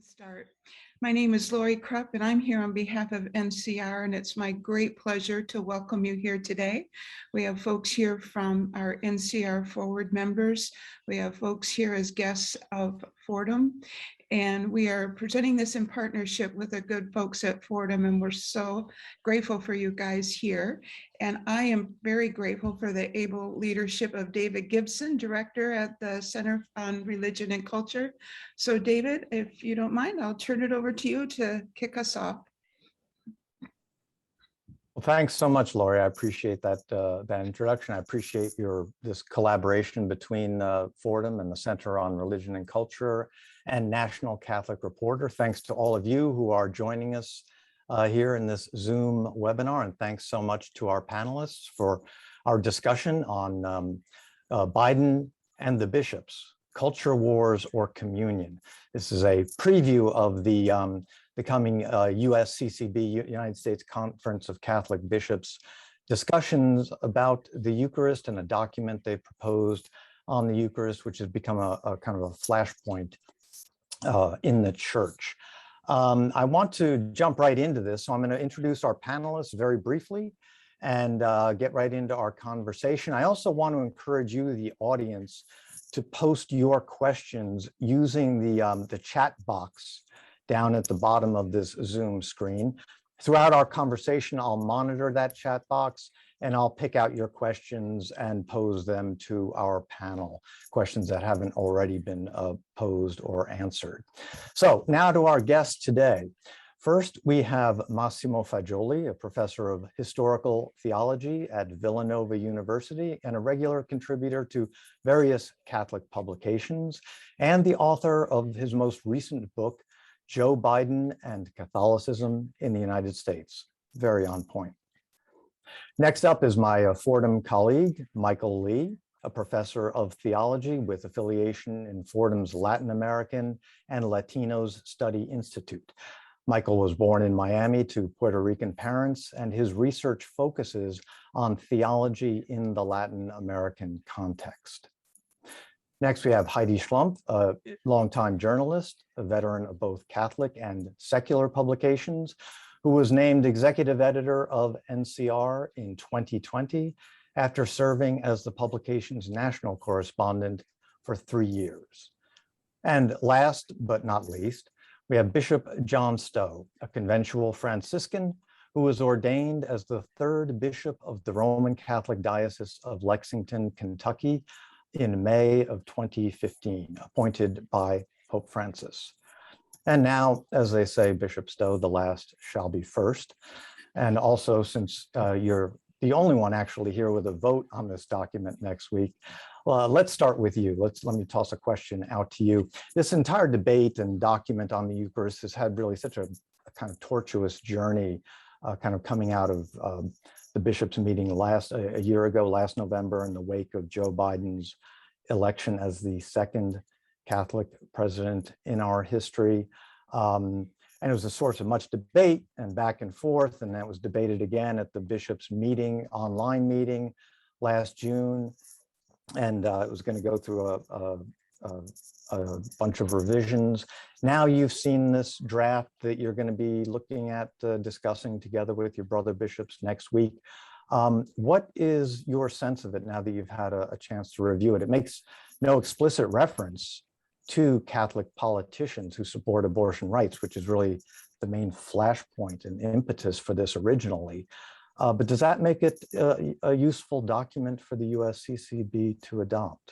Start. My name is Lori Krupp, and I'm here on behalf of NCR, and it's my great pleasure to welcome you here today. We have folks here from our NCR Forward members. We have folks here as guests of Fordham, and we are presenting this in partnership with the good folks at Fordham, and we're so grateful for you guys here. And I am very grateful for the able leadership of David Gibson, Director at the Center on Religion and Culture. So David, if you don't mind, I'll turn it over to you to kick us off. Well, thanks so much, Lori. I appreciate that introduction. I appreciate this collaboration between Fordham and the Center on Religion and Culture and National Catholic Reporter. Thanks to all of you who are joining us here in this Zoom webinar, and thanks so much to our panelists for our discussion on Biden and the bishops, culture wars or communion. This is a preview of the coming USCCB, United States Conference of Catholic Bishops, discussions about the Eucharist and a document they proposed on the Eucharist, which has become a kind of a flashpoint in the church. I want to jump right into this, so I'm going to introduce our panelists very briefly and get right into our conversation. I also want to encourage you, the audience, to post your questions using the chat box down at the bottom of this Zoom screen. Throughout our conversation, I'll monitor that chat box and I'll pick out your questions and pose them to our panel, questions that haven't already been posed or answered. So now to our guests today. First, we have Massimo Fajoli, a professor of historical theology at Villanova University and a regular contributor to various Catholic publications, and the author of his most recent book, Joe Biden and Catholicism in the United States. Very on point. Next up is my Fordham colleague, Michael Lee, a professor of theology with affiliation in Fordham's Latin American and Latinos Study Institute. Michael was born in Miami to Puerto Rican parents, and his research focuses on theology in the Latin American context. Next, we have Heidi Schlump, a longtime journalist, a veteran of both Catholic and secular publications, who was named executive editor of NCR in 2020 after serving as the publication's national correspondent for 3 years. And last but not least, we have Bishop John Stowe, a conventual Franciscan who was ordained as the third bishop of the Roman Catholic Diocese of Lexington, Kentucky in May of 2015, appointed by Pope Francis. And now, as they say, Bishop Stowe, the last shall be first. And also, since you're the only one actually here with a vote on this document next week, let's start with you. Let me toss a question out to you. This entire debate and document on the Eucharist has had really such a kind of tortuous journey, kind of coming out of the bishops' meeting a year ago, last November, in the wake of Joe Biden's election as the second Catholic president in our history. And it was a source of much debate and back and forth, and that was debated again at the bishops' meeting, online meeting last June. And it was going to go through a bunch of revisions. Now you've seen this draft that you're going to be looking at discussing together with your brother bishops next week. What is your sense of it now that you've had a chance to review it? It makes no explicit reference to Catholic politicians who support abortion rights, which is really the main flashpoint and impetus for this originally. But does that make it a useful document for the USCCB to adopt?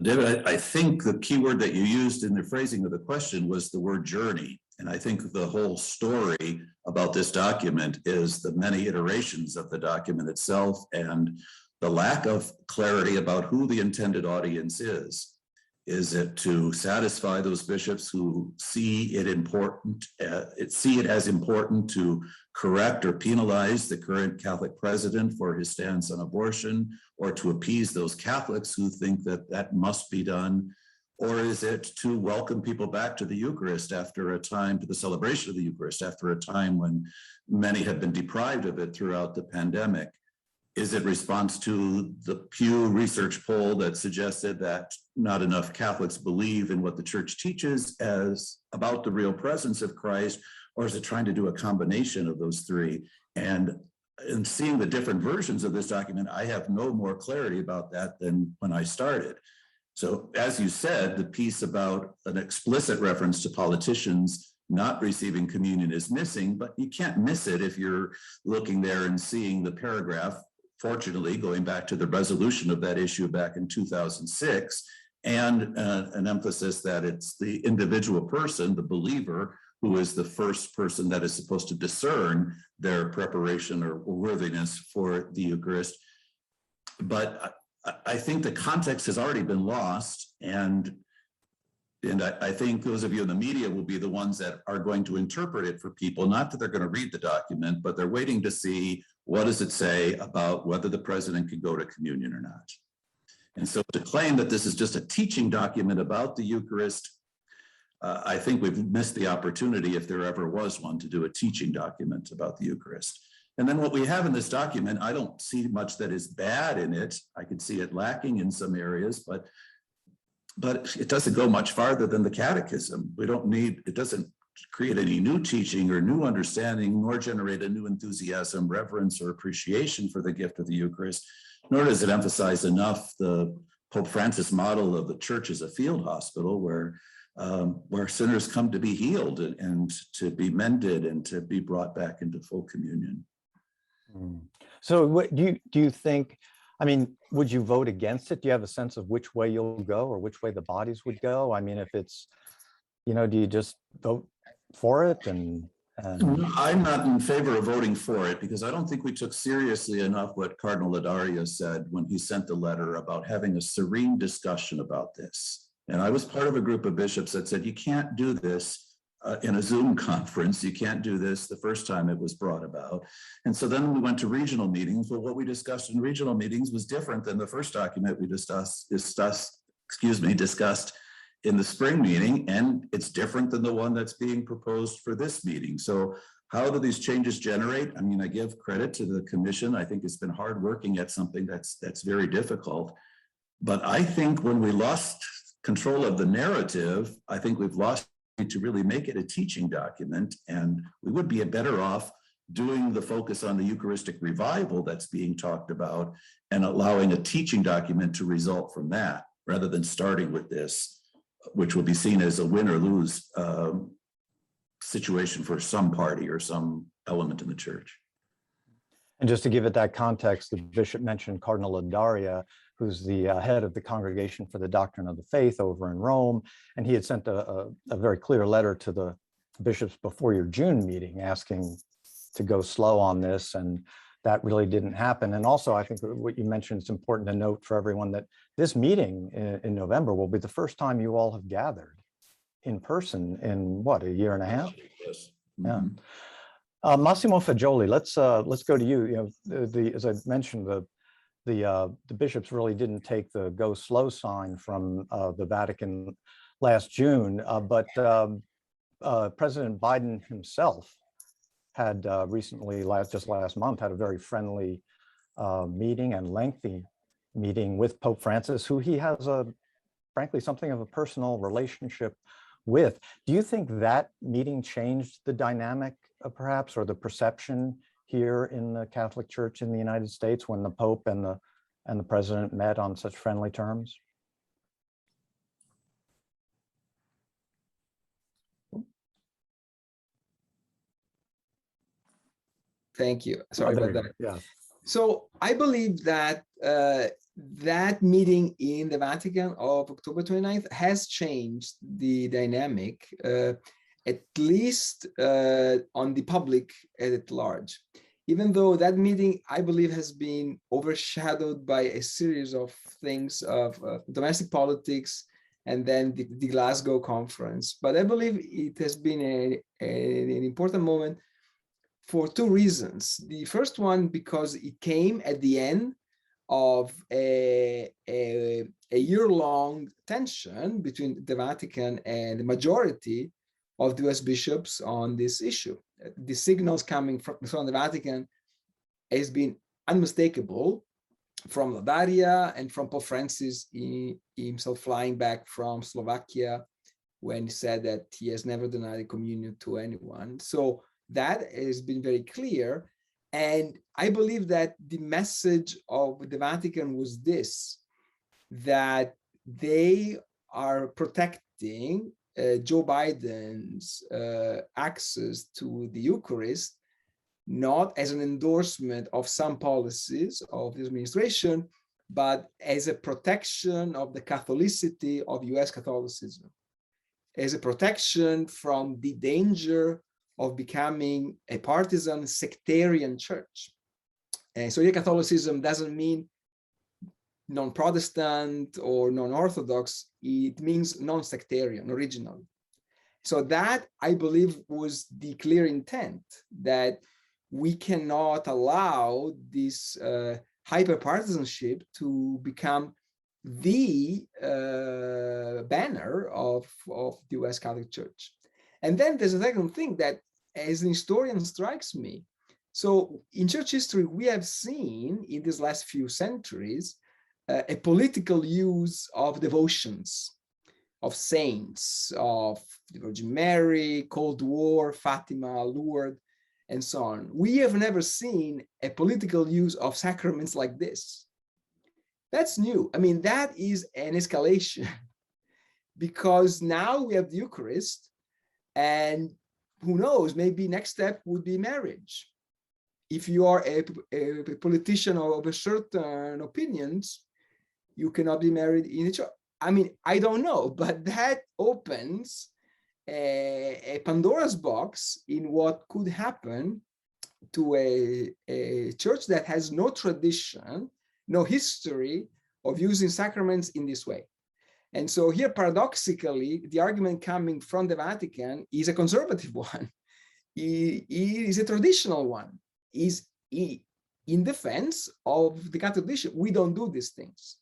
David, I think the key word that you used in the phrasing of the question was the word journey. And I think the whole story about this document is the many iterations of the document itself and the lack of clarity about who the intended audience is. Is it to satisfy those bishops who see it as important to correct or penalize the current Catholic president for his stance on abortion, or to appease those Catholics who think that that must be done? Or is it to welcome people back to the Eucharist after a time, to the celebration of the Eucharist after a time when many have been deprived of it throughout the pandemic? Is it response to the Pew Research poll that suggested that not enough Catholics believe in what the church teaches as about the real presence of Christ, or is it trying to do a combination of those three? And in seeing the different versions of this document, I have no more clarity about that than when I started. So as you said, the piece about an explicit reference to politicians not receiving communion is missing, but you can't miss it if you're looking there and seeing the paragraph, fortunately, going back to the resolution of that issue back in 2006, and an emphasis that it's the individual person, the believer, who is the first person that is supposed to discern their preparation or worthiness for the Eucharist. But I think the context has already been lost, and I think those of you in the media will be the ones that are going to interpret it for people, not that they're going to read the document, but they're waiting to see what does it say about whether the president can go to communion or not. And so to claim that this is just a teaching document about the Eucharist, I think we've missed the opportunity, if there ever was one, to do a teaching document about the Eucharist. And then what we have in this document, I don't see much that is bad in it. I could see it lacking in some areas, but it doesn't go much farther than the catechism. We don't need, it doesn't create any new teaching or new understanding, nor generate a new enthusiasm, reverence, or appreciation for the gift of the Eucharist, nor does it emphasize enough the Pope Francis model of the church as a field hospital where sinners come to be healed and to be mended and to be brought back into full communion. So what do you think, I mean, would you vote against it? Do you have a sense of which way you'll go or which way the bodies would go? I mean, if it's, do you just vote for it? And I'm not in favor of voting for it because I don't think we took seriously enough what Cardinal Ladaria said when he sent the letter about having a serene discussion about this. And I was part of a group of bishops that said, you can't do this in a Zoom conference. You can't do this the first time it was brought about. And so then we went to regional meetings. But what we discussed in regional meetings was different than the first document we discussed in the spring meeting. And it's different than the one that's being proposed for this meeting. So how do these changes generate? I mean, I give credit to the commission. I think it's been hard working at something that's very difficult. But I think when we lost control of the narrative, I think we've lost to really make it a teaching document, and we would be better off doing the focus on the Eucharistic revival that's being talked about and allowing a teaching document to result from that, rather than starting with this, which will be seen as a win or lose situation for some party or some element in the church. And just to give it that context, the bishop mentioned Cardinal Ladaria, who's the head of the Congregation for the Doctrine of the Faith over in Rome. And he had sent a very clear letter to the bishops before your June meeting asking to go slow on this. And that really didn't happen. And also, I think what you mentioned is important to note for everyone that this meeting in November will be the first time you all have gathered in person in what, a year and a half? Yes. Yeah. Massimo Fajoli, let's go to you. As I mentioned, the bishops really didn't take the go slow sign from the Vatican last June, but President Biden himself had recently, just last month, had a very friendly meeting and lengthy meeting with Pope Francis, who he has frankly something of a personal relationship with. Do you think that meeting changed the dynamic perhaps, or the perception here in the Catholic Church in the United States when the Pope and the President met on such friendly terms? Thank you. Sorry about that. Yeah. So I believe that that meeting in the Vatican of October 29th has changed the dynamic, at least on the public at large. Even though that meeting, I believe, has been overshadowed by a series of things of domestic politics and then the Glasgow conference. But I believe it has been an important moment for two reasons. The first one, because it came at the end of a year-long tension between the Vatican and the majority of the US bishops on this issue. The signals coming from the Vatican has been unmistakable from Ladaria and from Pope Francis himself flying back from Slovakia when he said that he has never denied the communion to anyone. So that has been very clear. And I believe that the message of the Vatican was this, that they are protecting Joe Biden's access to the Eucharist, not as an endorsement of some policies of this administration, but as a protection of the Catholicity of US Catholicism, as a protection from the danger of becoming a partisan sectarian church. And so Catholicism doesn't mean non-Protestant or non-Orthodox, it means non-sectarian originally. So that, I believe, was the clear intent, that we cannot allow this hyper-partisanship to become the banner of the US Catholic Church. And then there's a second thing that, as an historian, strikes me. So in church history, we have seen in these last few centuries a political use of devotions, of saints, of the Virgin Mary, Cold War, Fatima, Lourdes, and so on. We have never seen a political use of sacraments like this. That's new. I mean, that is an escalation because now we have the Eucharist, and who knows, maybe next step would be marriage. If you are a politician of a certain opinions, you cannot be married in a church. I mean, I don't know, but that opens a Pandora's box in what could happen to a church that has no tradition, no history of using sacraments in this way. And so here, paradoxically, the argument coming from the Vatican is a conservative one. It is a traditional one. Is in defense of the Catholic tradition. We don't do these things.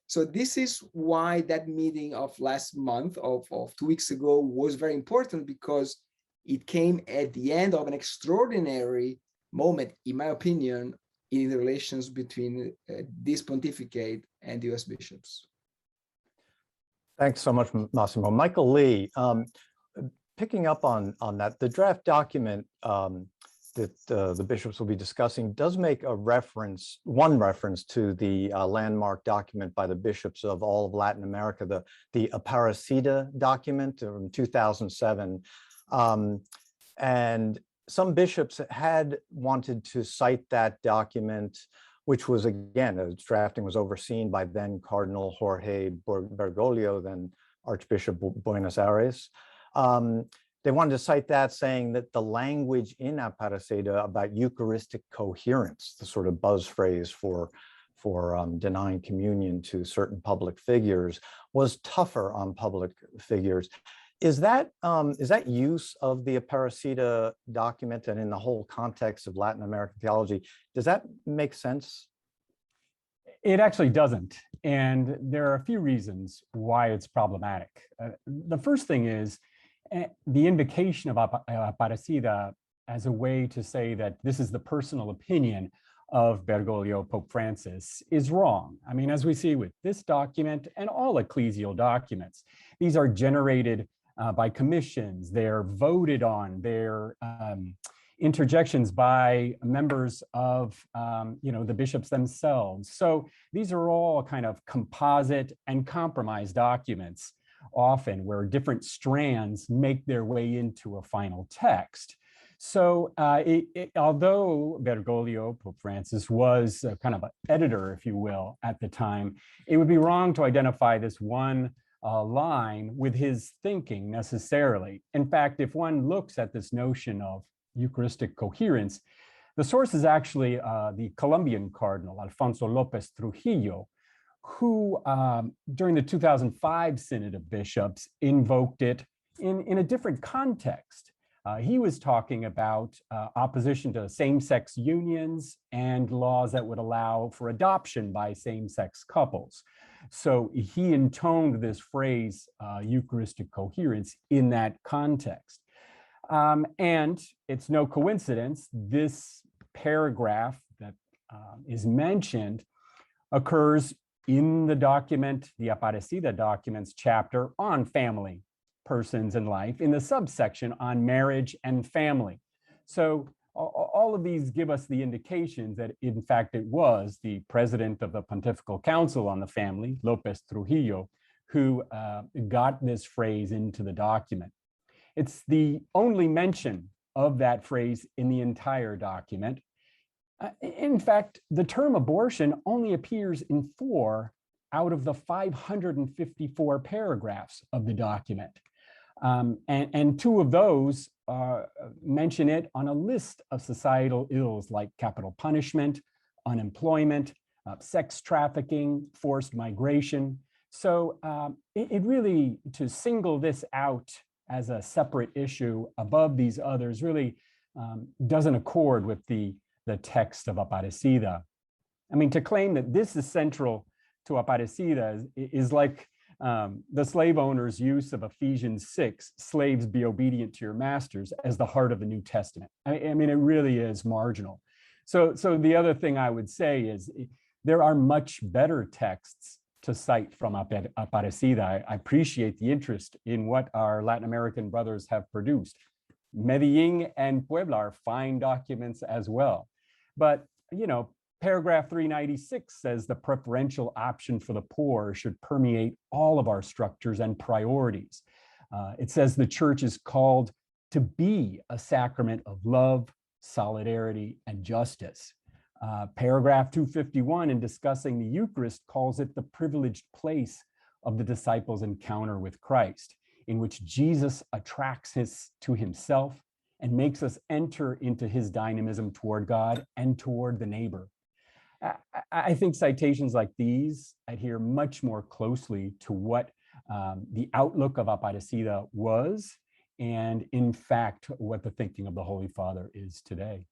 So this is why that meeting of last month, of 2 weeks ago, was very important, because it came at the end of an extraordinary moment, in my opinion, in the relations between this pontificate and the US bishops. Thanks so much, Massimo. Michael Lee, picking up on that, the draft document that the bishops will be discussing does make a reference, one reference to the landmark document by the bishops of all of Latin America, the Aparecida document from 2007. And some bishops had wanted to cite that document, which was, again, its drafting was overseen by then Cardinal Jorge Bergoglio, then Archbishop Buenos Aires. They wanted to cite that, saying that the language in Aparecida about Eucharistic coherence, the sort of buzz phrase for denying communion to certain public figures, was tougher on public figures. Is that use of the Aparecida document, and in the whole context of Latin American theology, does that make sense? It actually doesn't. And there are a few reasons why it's problematic. The first thing is the invocation of Aparecida as a way to say that this is the personal opinion of Bergoglio, Pope Francis, is wrong. I mean, as we see with this document and all ecclesial documents, these are generated by commissions, they're voted on, they're interjections by members of the bishops themselves. So these are all kind of composite and compromise documents, often where different strands make their way into a final text. So although Bergoglio, Pope Francis, was kind of an editor, if you will, at the time, it would be wrong to identify this one line with his thinking necessarily. In fact, if one looks at this notion of Eucharistic coherence, the source is actually the Colombian Cardinal, Alfonso López Trujillo, who during the 2005 Synod of Bishops invoked it in a different context. He was talking about opposition to same-sex unions and laws that would allow for adoption by same-sex couples. So he intoned this phrase, Eucharistic coherence, in that context. And it's no coincidence, this paragraph that is mentioned occurs in the document, the Aparecida documents chapter on family, persons, and life, in the subsection on marriage and family. So all of these give us the indications that, in fact, it was the president of the Pontifical Council on the Family, Lopez Trujillo, who got this phrase into the document. It's the only mention of that phrase in the entire document. In fact, the term abortion only appears in 4 out of the 554 paragraphs of the document. And 2 of those mention it on a list of societal ills like capital punishment, unemployment, sex trafficking, forced migration. So it really, to single this out as a separate issue above these others really doesn't accord with the text of Aparecida. I mean, to claim that this is central to Aparecida is like the slave owner's use of Ephesians 6, slaves be obedient to your masters, as the heart of the New Testament. I mean, it really is marginal. So the other thing I would say is there are much better texts to cite from Aparecida. I appreciate the interest in what our Latin American brothers have produced. Medellin and Puebla are fine documents as well. But, you know, paragraph 396 says the preferential option for the poor should permeate all of our structures and priorities. It says the church is called to be a sacrament of love, solidarity, and justice. Paragraph 251, in discussing the Eucharist, calls it the privileged place of the disciples' encounter with Christ, in which Jesus attracts us to himself and makes us enter into his dynamism toward God and toward the neighbor. I think citations like these adhere much more closely to what the outlook of Aparecida was, and in fact, what the thinking of the Holy Father is today.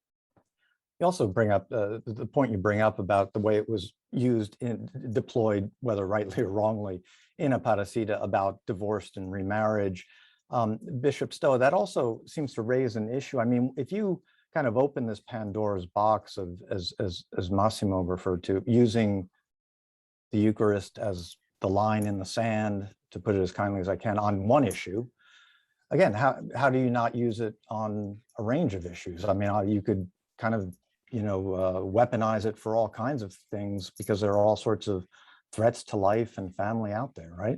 You also bring up the point you bring up about the way it was used and deployed, whether rightly or wrongly, in Aparecida about divorced and remarriage. Bishop Stowe, that also seems to raise an issue. I mean, if you kind of open this Pandora's box of, as Massimo referred to, using the Eucharist as the line in the sand, to put it as kindly as I can, on one issue, again, how do you not use it on a range of issues? I mean, you could kind of, you know, weaponize it for all kinds of things, because there are all sorts of threats to life and family out there, right?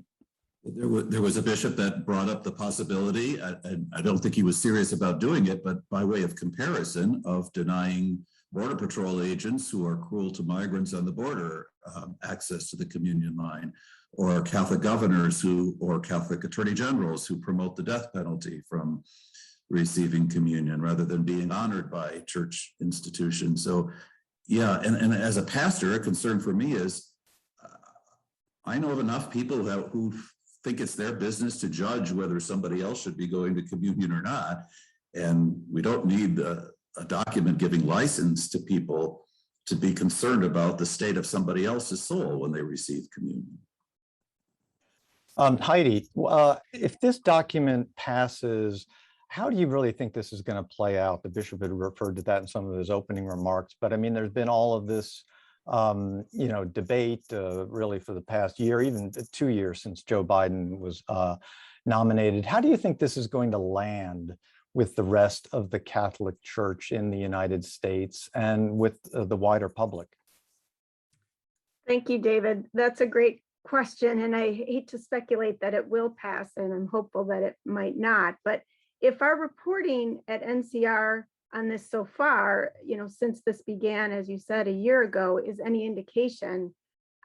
There was a bishop that brought up the possibility, I don't think he was serious about doing it, but by way of comparison, of denying Border Patrol agents who are cruel to migrants on the border access to the communion line, or Catholic governors or Catholic attorney generals who promote the death penalty from receiving communion rather than being honored by church institutions. So yeah, and as a pastor, a concern for me is I know of enough people who think it's their business to judge whether somebody else should be going to communion or not. And we don't need a document giving license to people to be concerned about the state of somebody else's soul when they receive communion. Heidi, if this document passes, how do you really think this is going to play out? The bishop had referred to that in some of his opening remarks, but I mean, there's been all of this you know, debate really for the past year, even 2 years since Joe Biden was nominated. How do you think this is going to land with the rest of the Catholic Church in the United States and with the wider public? Thank you, David. That's a great question, and I hate to speculate that it will pass, and I'm hopeful that it might not. But if our reporting at NCR on this so far, you know, since this began, as you said, a year ago, is any indication,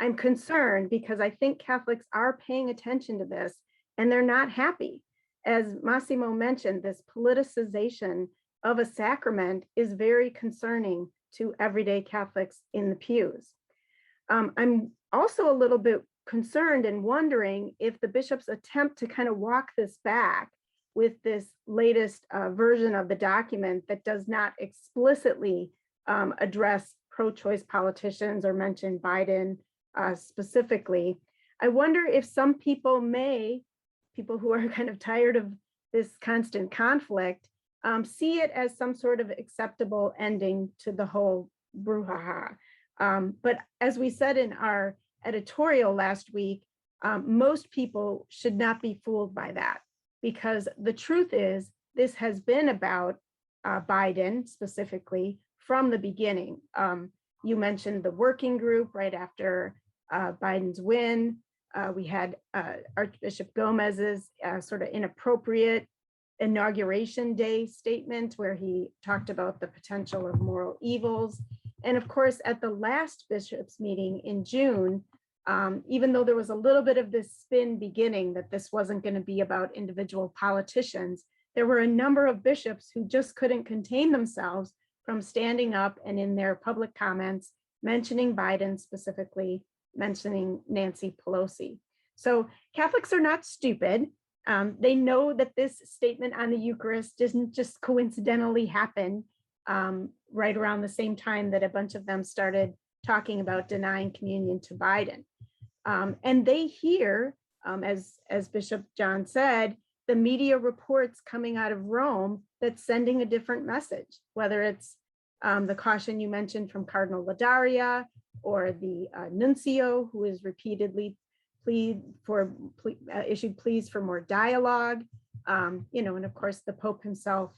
I'm concerned, because I think Catholics are paying attention to this and they're not happy. As Massimo mentioned, this politicization of a sacrament is very concerning to everyday Catholics in the pews. I'm also a little bit concerned and wondering if the bishop's attempt to kind of walk this back with this latest version of the document that does not explicitly address pro-choice politicians or mention Biden specifically. I wonder if some people who are kind of tired of this constant conflict, see it as some sort of acceptable ending to the whole brouhaha. But as we said in our editorial last week, most people should not be fooled by that, because the truth is this has been about Biden specifically from the beginning. You mentioned the working group right after Biden's win. We had Archbishop Gomez's sort of inappropriate Inauguration Day statement where he talked about the potential of moral evils. And of course, at the last bishops' meeting in June, even though there was a little bit of this spin beginning that this wasn't going to be about individual politicians, there were a number of bishops who just couldn't contain themselves from standing up and in their public comments, mentioning Biden specifically, mentioning Nancy Pelosi. So Catholics are not stupid. They know that this statement on the Eucharist doesn't just coincidentally happen right around the same time that a bunch of them started talking about denying communion to Biden. And they hear, as Bishop John said, the media reports coming out of Rome that's sending a different message, whether it's the caution you mentioned from Cardinal Ladaria, or the nuncio who is repeatedly issued pleas for more dialogue, and of course the Pope himself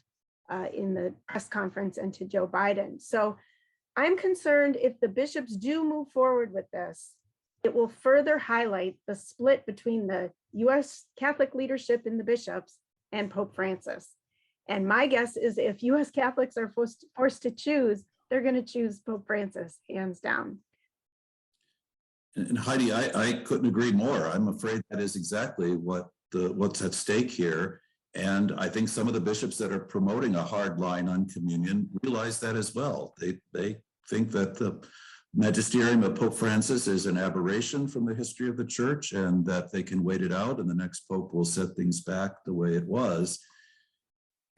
in the press conference and to Joe Biden. So I'm concerned if the bishops do move forward with this, it will further highlight the split between the US Catholic leadership and the bishops and Pope Francis. And my guess is if US Catholics are forced to choose, they're going to choose Pope Francis, hands down. And Heidi, I couldn't agree more. I'm afraid that is exactly what's at stake here. And I think some of the bishops that are promoting a hard line on communion realize that as well. They think that the magisterium of Pope Francis is an aberration from the history of the church, and that they can wait it out and the next Pope will set things back the way it was.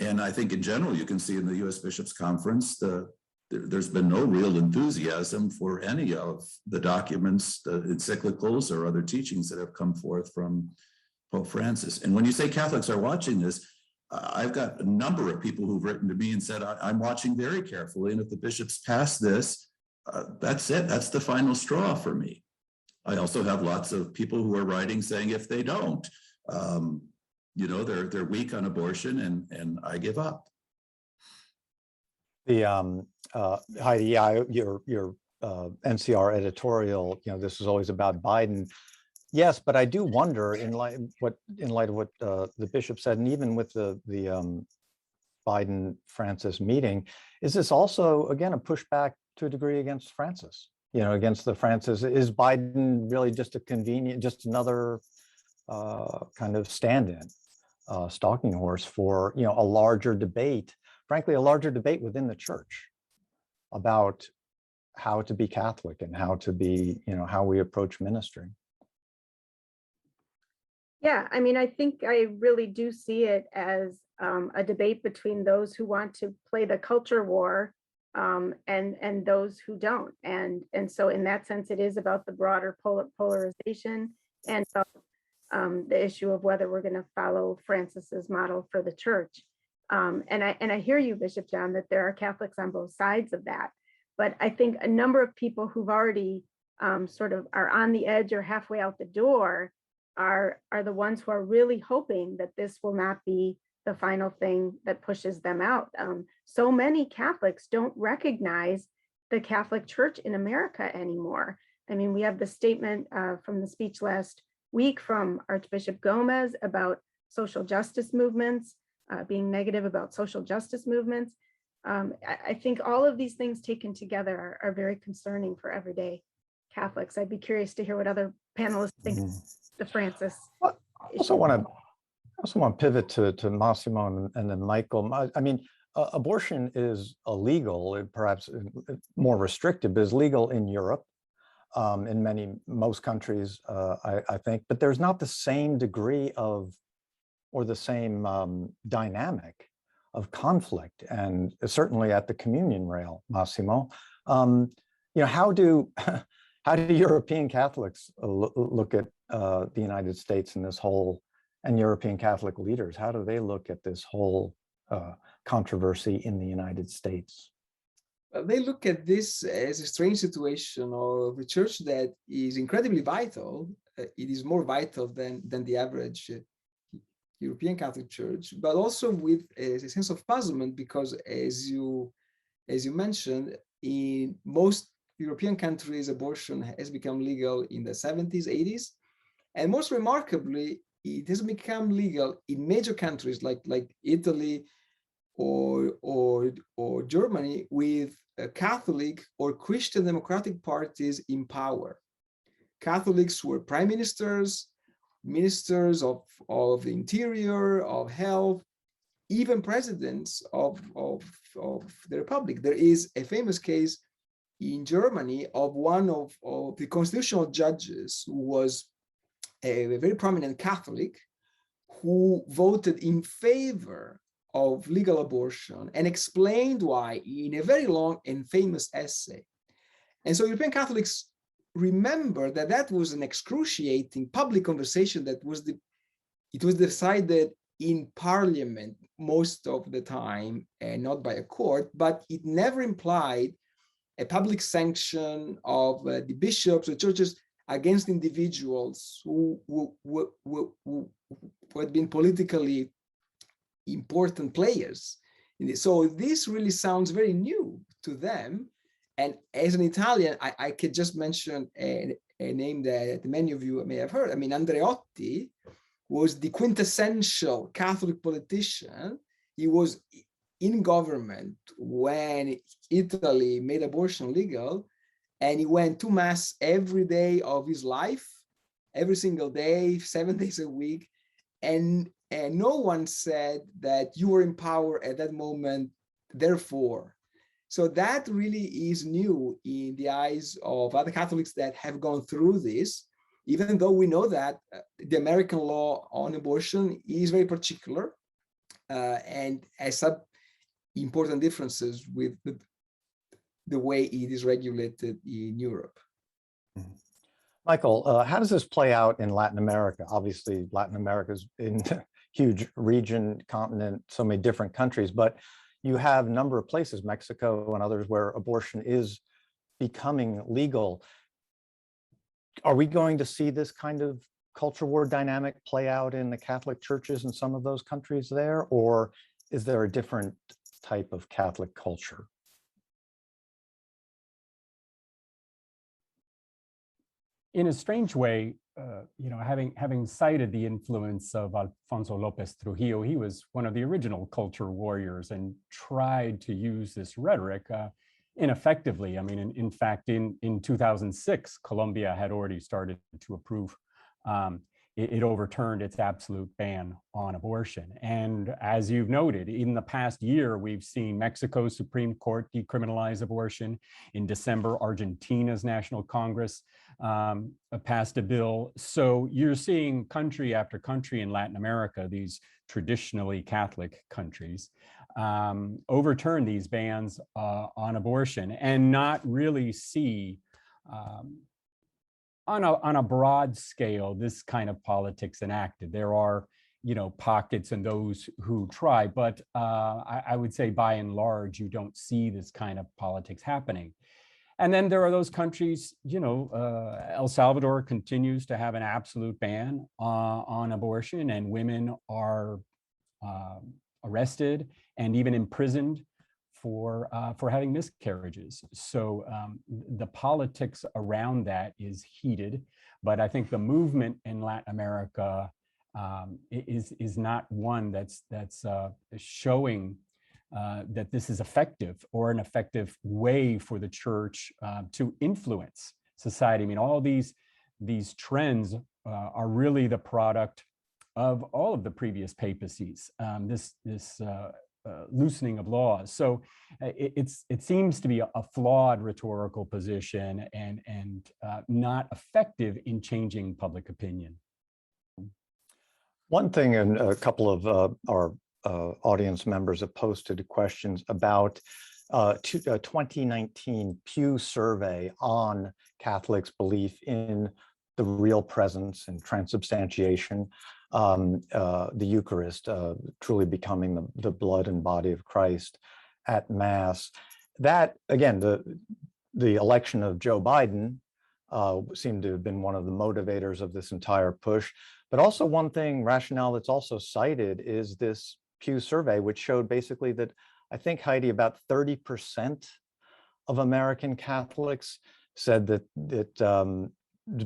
And I think in general, you can see in the US Bishops' Conference, there's been no real enthusiasm for any of the documents, the encyclicals or other teachings that have come forth from Pope Francis. And when you say Catholics are watching this, I've got a number of people who've written to me and said, I'm watching very carefully. And if the bishops pass this, that's it. That's the final straw for me. I also have lots of people who are writing saying if they don't, they're weak on abortion and I give up. The Heidi, your NCR editorial, this is always about Biden. Yes, but I do wonder in light of what the bishop said, and even with the Biden-Francis meeting, is this also again a pushback to a degree against Francis? Against the Francis. Is Biden really just another kind of stand-in, stalking horse for a larger debate? Frankly, a larger debate within the church about how to be Catholic and how to be, how we approach ministry. Yeah, I think I really do see it as a debate between those who want to play the culture war and those who don't. And so in that sense, it is about the broader polarization and the issue of whether we're going to follow Francis's model for the church. And I hear you, Bishop John, that there are Catholics on both sides of that. But I think a number of people who've already sort of are on the edge or halfway out the door are the ones who are really hoping that this will not be the final thing that pushes them out. So many Catholics don't recognize the Catholic Church in America anymore. We have the statement from the speech last week from Archbishop Gomez about social justice movements, being negative about social justice movements. I think all of these things taken together are very concerning for everyday Catholics. I'd be curious to hear what other panelists think the Francis. I also want to pivot to Massimo and then Michael. Abortion is illegal, perhaps more restricted, but is legal in Europe, in most countries, I think. But there's not the same degree of, or the same dynamic of conflict, and certainly at the communion rail, Massimo. How do European Catholics look at the United States and this whole, and European Catholic leaders? How do they look at this whole controversy in the United States? they look at this as a strange situation of a church that is incredibly vital. It is more vital than the average European Catholic Church, but also with a sense of puzzlement, because as you mentioned, in most European countries, abortion has become legal in the 70s, 80s, and most remarkably, it has become legal in major countries like Italy or Germany, with Catholic or Christian democratic parties in power. Catholics were prime ministers, ministers of the interior, of health, even presidents of the republic. There is a famous case in Germany of one of the constitutional judges who was a very prominent Catholic, who voted in favor of legal abortion and explained why in a very long and famous essay. And so European Catholics remember that that was an excruciating public conversation that it was decided in parliament most of the time and not by a court, but it never implied a public sanction of the bishops or churches against individuals who had been politically important players. So this really sounds very new to them. And as an Italian, I could just mention a name that many of you may have heard. I mean, Andreotti was the quintessential Catholic politician. He was in government when Italy made abortion legal, and he went to mass every day of his life, every single day, 7 days a week. And no one said that you were in power at that moment, therefore. So that really is new in the eyes of other Catholics that have gone through this, even though we know that the American law on abortion is very particular and has some important differences with the way it is regulated in Europe. Michael, how does this play out in Latin America? Obviously, Latin America is in a huge region, continent, so many different countries, but you have a number of places, Mexico and others, where abortion is becoming legal. Are we going to see this kind of culture war dynamic play out in the Catholic churches in some of those countries there, or is there a different type of Catholic culture? In a strange way, having cited the influence of Alfonso Lopez Trujillo, he was one of the original culture warriors and tried to use this rhetoric ineffectively. I mean, in fact, in 2006, Colombia had already started to approve. It overturned its absolute ban on abortion. And as you've noted, in the past year, we've seen Mexico's Supreme Court decriminalize abortion. In December, Argentina's National Congress passed a bill. So you're seeing country after country in Latin America, these traditionally Catholic countries, overturn these bans on abortion and not really see on a broad scale this kind of politics enacted. There are pockets and those who try, but I would say by and large you don't see this kind of politics happening. And then there are those countries, El Salvador continues to have an absolute ban on abortion, and women are arrested and even imprisoned for having miscarriages. So the politics around that is heated, but I think the movement in Latin America is not one that's showing that this is effective or an effective way for the church to influence society. I mean, all these trends are really the product of all of the previous papacies. This loosening of laws. So it seems to be a flawed rhetorical position and not effective in changing public opinion. One thing, and a couple of our audience members have posted questions about a 2019 Pew survey on Catholics' belief in the real presence and transubstantiation, the Eucharist, truly becoming the blood and body of Christ at Mass. that, again, the election of Joe Biden seemed to have been one of the motivators of this entire push. But also one thing, rationale that's also cited is this Pew survey, which showed basically that, I think, Heidi, about 30% of American Catholics said that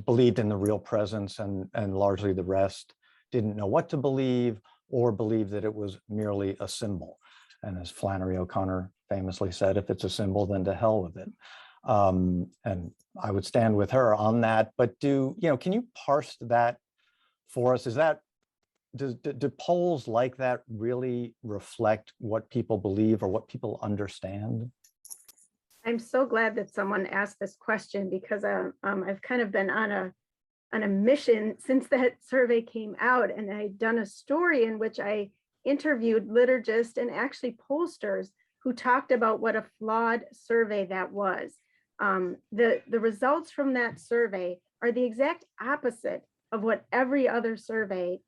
believed in the real presence, and largely the rest didn't know what to believe or believed that it was merely a symbol. And as Flannery O'Connor famously said, if it's a symbol, then to hell with it. And I would stand with her on that. But can you parse that for us? Do polls like that really reflect what people believe or what people understand? I'm so glad that someone asked this question, because I've kind of been on a mission since that survey came out, and I'd done a story in which I interviewed liturgists and actually pollsters who talked about what a flawed survey that was. The results from that survey are the exact opposite of what every other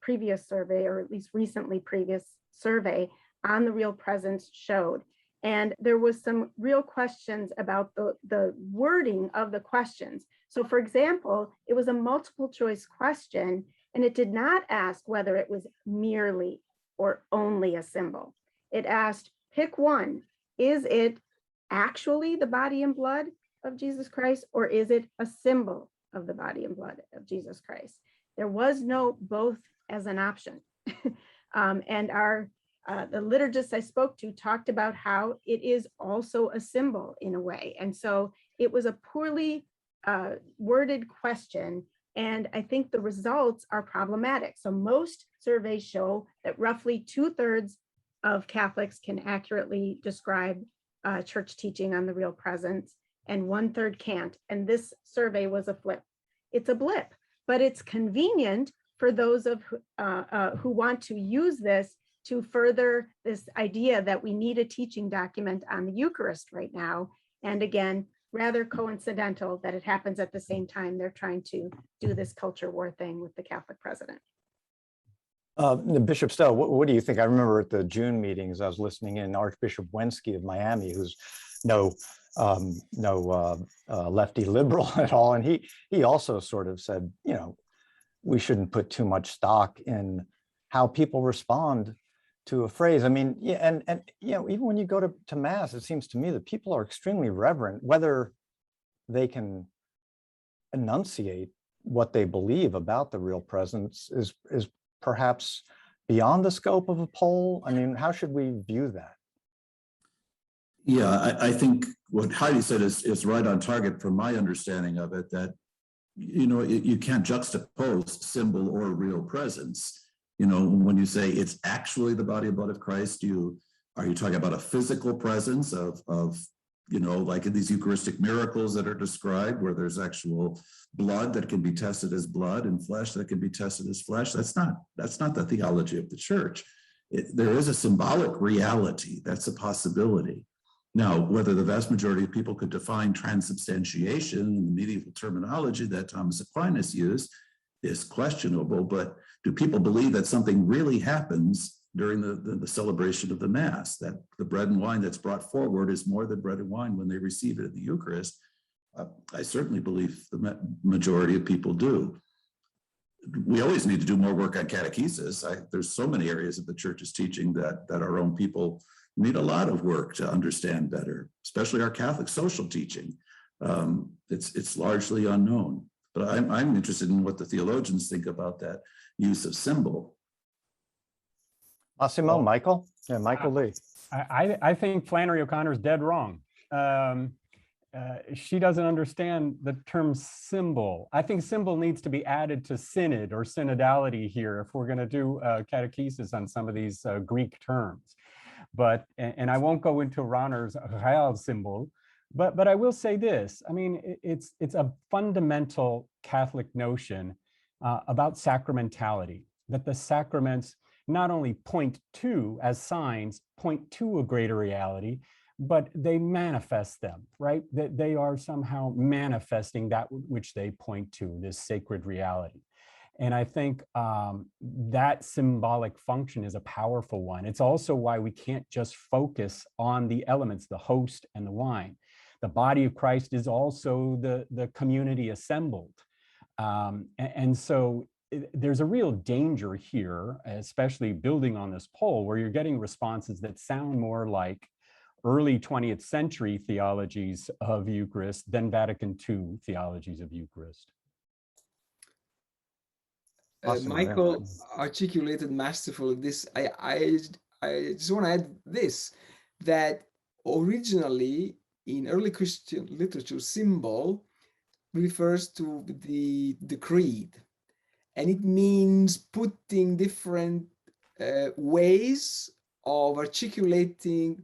previous survey, or at least recently previous survey on the real presence showed. And there was some real questions about the wording of the questions. So for example, it was a multiple choice question, and it did not ask whether it was merely or only a symbol. It asked, pick one. Is it actually the body and blood of Jesus Christ, or is it a symbol of the body and blood of Jesus Christ? There was no both as an option. And the liturgists I spoke to talked about how it is also a symbol in a way. And so it was a poorly worded question. And I think the results are problematic. So most surveys show that roughly 2/3 of Catholics can accurately describe church teaching on the real presence, and 1/3 can't. And this survey was a flip. It's a blip, but it's convenient for those who want to use this to further this idea that we need a teaching document on the Eucharist right now. And again, rather coincidental that it happens at the same time they're trying to do this culture war thing with the Catholic president. Bishop Stowe, what do you think? I remember at the June meetings, I was listening in Archbishop Wensky of Miami, who's no lefty liberal at all. And he also sort of said, we shouldn't put too much stock in how people respond to a phrase. I mean, yeah, and even when you go to Mass, it seems to me that people are extremely reverent, whether they can enunciate what they believe about the real presence is perhaps beyond the scope of a poll. I mean, how should we view that? Yeah, I think what Heidi said is right on target from my understanding of it, that, you can't juxtapose symbol or real presence. When you say it's actually the body and blood of Christ, are you talking about a physical presence of like in these Eucharistic miracles that are described, where there's actual blood that can be tested as blood and flesh that can be tested as flesh? That's not the theology of the church. There is a symbolic reality. That's a possibility. Now, whether the vast majority of people could define transubstantiation in the medieval terminology that Thomas Aquinas used is questionable, but do people believe that something really happens during the celebration of the Mass, that the bread and wine that's brought forward is more than bread and wine when they receive it in the Eucharist? I certainly believe the majority of people do. We always need to do more work on catechesis. There's so many areas of the church's teaching that our own people need a lot of work to understand better, especially our Catholic social teaching. It's largely unknown. But I'm interested in what the theologians think about that use of symbol. Massimo, Michael? Yeah, Michael Lee. I think Flannery O'Connor's dead wrong. She doesn't understand the term symbol. I think symbol needs to be added to synod or synodality here if we're going to do catechesis on some of these Greek terms. But, and I won't go into Rahner's real symbol, but I will say this. I mean, it's a fundamental Catholic notion about sacramentality, that the sacraments not only point to, as signs, point to a greater reality, but they manifest them, right? That they are somehow manifesting that which they point to, this sacred reality. And I think that symbolic function is a powerful one. It's also why we can't just focus on the elements, the host and the wine. The body of Christ is also the community assembled. And so there's a real danger here, especially building on this poll, where you're getting responses that sound more like early 20th century theologies of Eucharist than Vatican II theologies of Eucharist. Michael articulated masterfully this. I just want to add this, that originally in early Christian literature, symbol refers to the creed, and it means putting different ways of articulating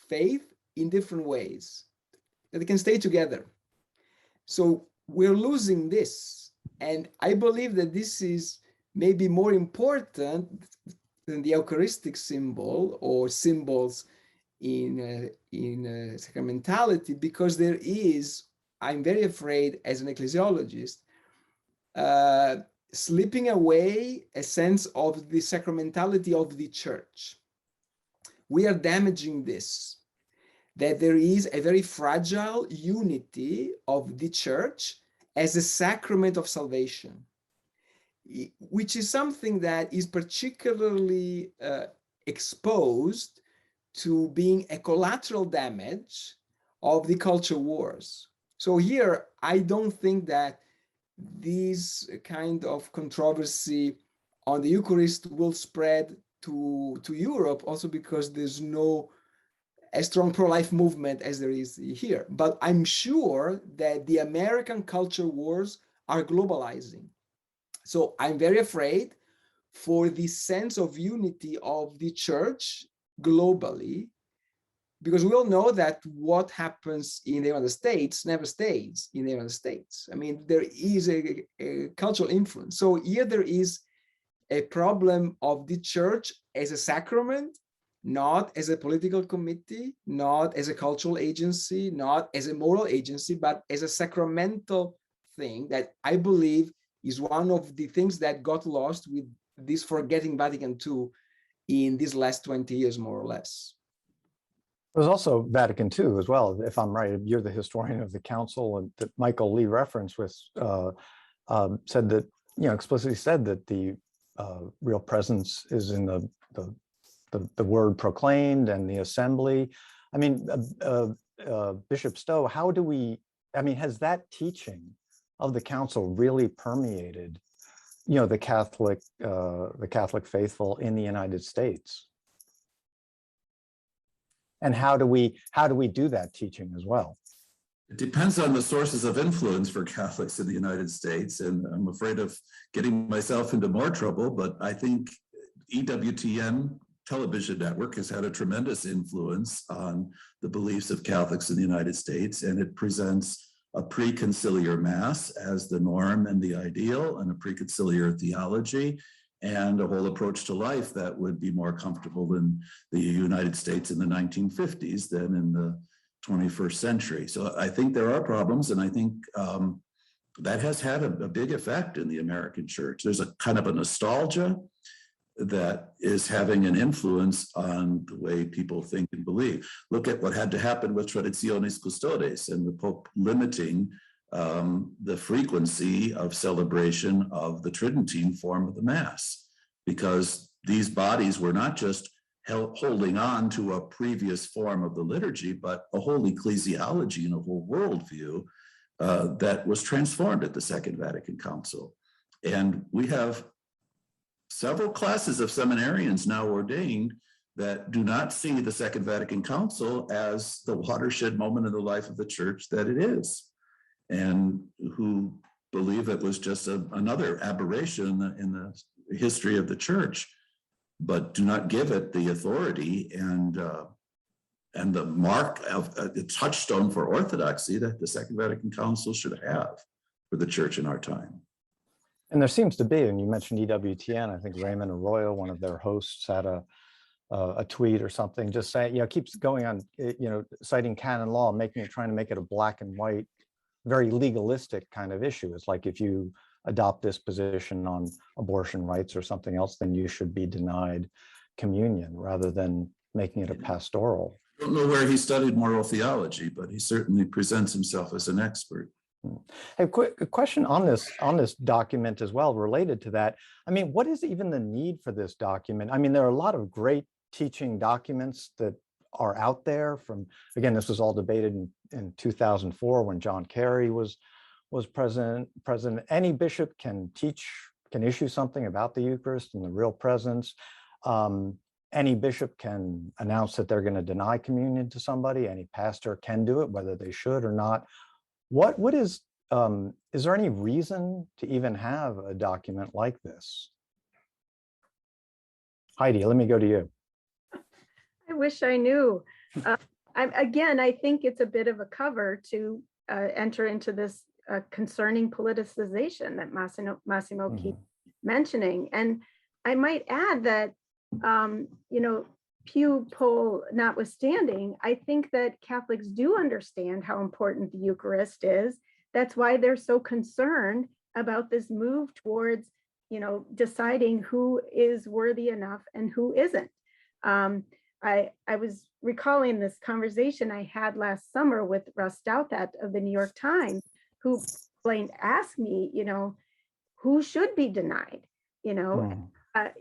faith in different ways that they can stay together. So we're losing this, and I believe that this is maybe more important than the Eucharistic symbol or symbols in sacramentality, because there is, I'm very afraid as an ecclesiologist, slipping away a sense of the sacramentality of the church. We are damaging this, that there is a very fragile unity of the church as a sacrament of salvation, which is something that is particularly exposed to being a collateral damage of the culture wars. So here, I don't think that this kind of controversy on the Eucharist will spread to Europe, also because there's no a strong pro-life movement as there is here. But I'm sure that the American culture wars are globalizing. So I'm very afraid for the sense of unity of the church globally, because we all know that what happens in the United States never stays in the United States. I mean, there is a cultural influence. So here there is a problem of the church as a sacrament, not as a political committee, not as a cultural agency, not as a moral agency, but as a sacramental thing that I believe is one of the things that got lost with this forgetting Vatican II in these last 20 years, more or less. There's also Vatican II as well, if I'm right. You're the historian of the council, and that Michael Lee referenced with said that, explicitly said that the real presence is in the word proclaimed and the assembly. I mean, Bishop Stowe, how do we, has that teaching of the council really permeated, the Catholic faithful in the United States? And how do we do that teaching as well? It depends on the sources of influence for Catholics in the United States, and I'm afraid of getting myself into more trouble, but I think EWTN television network has had a tremendous influence on the beliefs of Catholics in the United States, and it presents a pre-conciliar mass as the norm and the ideal, and a pre-conciliar theology, and a whole approach to life that would be more comfortable in the United States in the 1950s than in the 21st century. So I think there are problems, and I think that has had a big effect in the American church. There's a kind of a nostalgia that is having an influence on the way people think and believe. Look at what had to happen with Traditionis Custodes and the Pope limiting the frequency of celebration of the Tridentine form of the Mass, because these bodies were not just holding on to a previous form of the liturgy, but a whole ecclesiology and a whole worldview that was transformed at the Second Vatican Council. And we have several classes of seminarians now ordained that do not see the Second Vatican Council as the watershed moment in the life of the church that it is, and who believe it was just another aberration in the history of the church, but do not give it the authority and the mark of the touchstone for orthodoxy that the Second Vatican Council should have for the church in our time. And there seems to be, and you mentioned EWTN, I think Raymond Arroyo, one of their hosts, had a tweet or something, just saying, keeps going on, citing canon law, trying to make it a black and white, very legalistic kind of issue. It's like if you adopt this position on abortion rights or something else, then you should be denied communion rather than making it a pastoral. I don't know where he studied moral theology, but he certainly presents himself as an expert. A quick question on this document as well, related to that. I mean, what is even the need for this document? I mean, there are a lot of great teaching documents that are out there from, again, this was all debated in 2004 when John Kerry was president. Any bishop can issue something about the Eucharist and the real presence. Any bishop can announce that they're going to deny communion to somebody. Any pastor can do it, whether they should or not. What is there any reason to even have a document like this? Heidi, let me go to you. I wish I knew. I think it's a bit of a cover to enter into this concerning politicization that Massimo keeps mentioning. And I might add that, Pew poll notwithstanding, I think that Catholics do understand how important the Eucharist is. That's why they're so concerned about this move towards, deciding who is worthy enough and who isn't. I was recalling this conversation I had last summer with Russ Douthat of the New York Times, who asked me, who should be denied,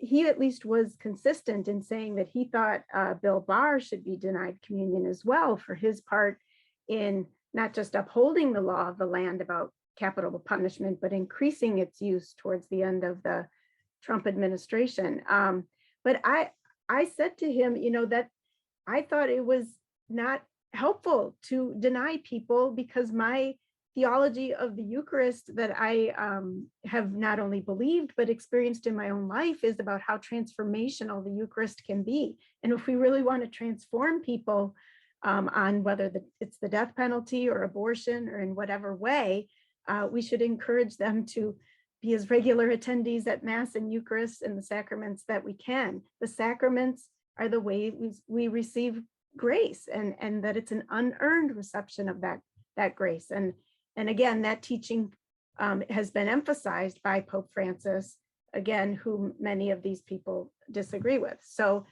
he at least was consistent in saying that he thought Bill Barr should be denied communion as well for his part in not just upholding the law of the land about capital punishment, but increasing its use towards the end of the Trump administration. But I said to him, that I thought it was not helpful to deny people because my theology of the Eucharist that I have not only believed, but experienced in my own life is about how transformational the Eucharist can be. And if we really want to transform people on whether it's the death penalty or abortion or in whatever way, we should encourage them to be as regular attendees at Mass and Eucharist and the sacraments that we can. The sacraments are the way we receive grace, and that it's an unearned reception of that grace. And again, that teaching has been emphasized by Pope Francis, again, whom many of these people disagree with. So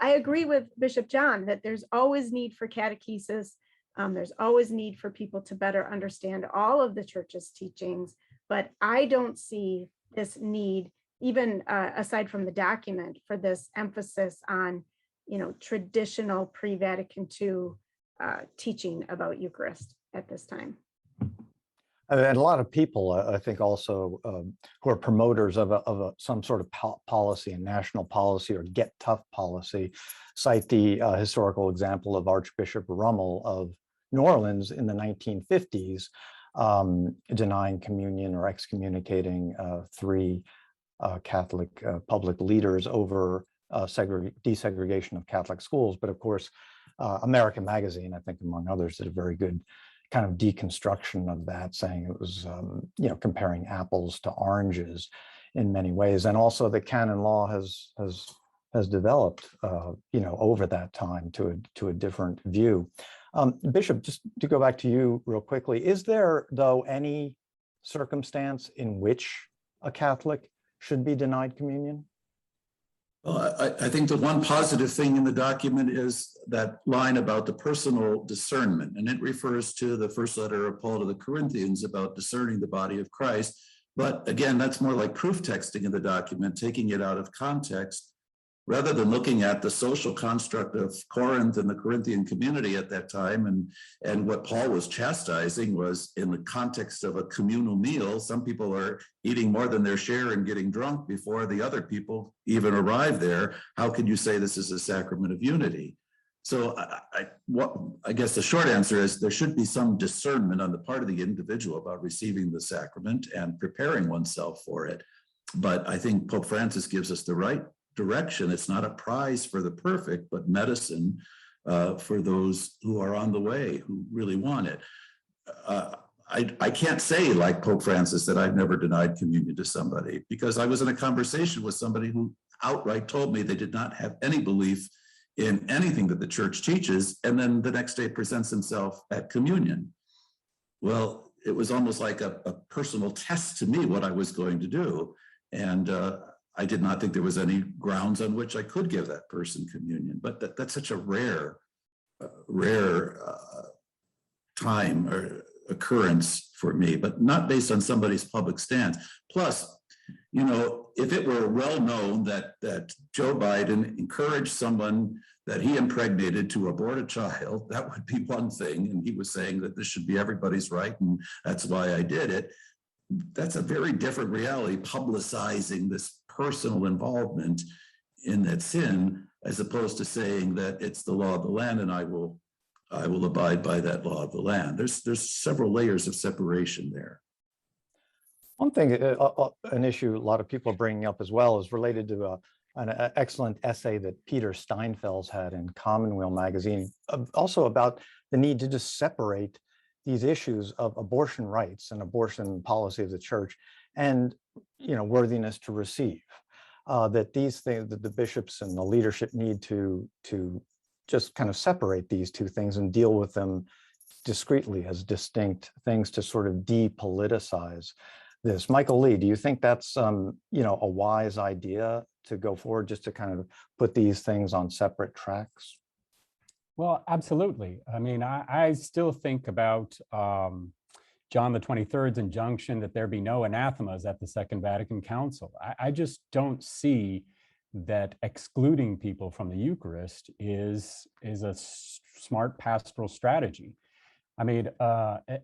I agree with Bishop John that there's always need for catechesis. There's always need for people to better understand all of the church's teachings, but I don't see this need, even aside from the document, for this emphasis on, traditional pre-Vatican II teaching about Eucharist at this time. And a lot of people, I think, also who are promoters of some sort of policy and national policy or get tough policy, cite the historical example of Archbishop Rummel of New Orleans in the 1950s, denying communion or excommunicating 3 Catholic public leaders over desegregation of Catholic schools. But of course, American Magazine, I think, among others, did a very good kind of deconstruction of that, saying it was, comparing apples to oranges in many ways. And also the canon law has developed, over that time to a different view. Bishop, just to go back to you real quickly, is there, though, any circumstance in which a Catholic should be denied communion? Well, I think the one positive thing in the document is that line about the personal discernment, and it refers to the first letter of Paul to the Corinthians about discerning the body of Christ. But again, that's more like proof texting in the document, taking it out of context, rather than looking at the social construct of Corinth and the Corinthian community at that time. And what Paul was chastising was in the context of a communal meal. Some people are eating more than their share and getting drunk before the other people even arrive there. How can you say this is a sacrament of unity? So I guess the short answer is there should be some discernment on the part of the individual about receiving the sacrament and preparing oneself for it. But I think Pope Francis gives us the right direction. It's not a prize for the perfect, but medicine for those who are on the way, who really want it. I can't say, like Pope Francis, that I've never denied communion to somebody, because I was in a conversation with somebody who outright told me they did not have any belief in anything that the church teaches, and then the next day presents himself at communion. Well, it was almost like a personal test to me what I was going to do. And I did not think there was any grounds on which I could give that person communion. But that's such a rare time or occurrence for me, but not based on somebody's public stance. Plus, you know, if it were well known that Joe Biden encouraged someone that he impregnated to abort a child, that would be one thing. And he was saying that this should be everybody's right, and that's why I did it. That's a very different reality, publicizing this personal involvement in that sin, as opposed to saying that it's the law of the land and I will abide by that law of the land. There's several layers of separation there. One thing, an issue a lot of people are bringing up as well is related to an excellent essay that Peter Steinfels had in Commonweal magazine, also about the need to just separate these issues of abortion rights and abortion policy of the church and, you know, worthiness to receive. That these things, that the bishops and the leadership need to just kind of separate these two things and deal with them discreetly as distinct things to sort of depoliticize this. Michael Lee, do you think that's you know, a wise idea to go forward, just to kind of put these things on separate tracks? Well, absolutely. I mean, I still think about John the 23rd's injunction that there be no anathemas at the Second Vatican Council. I just don't see that excluding people from the Eucharist is a smart pastoral strategy. I mean,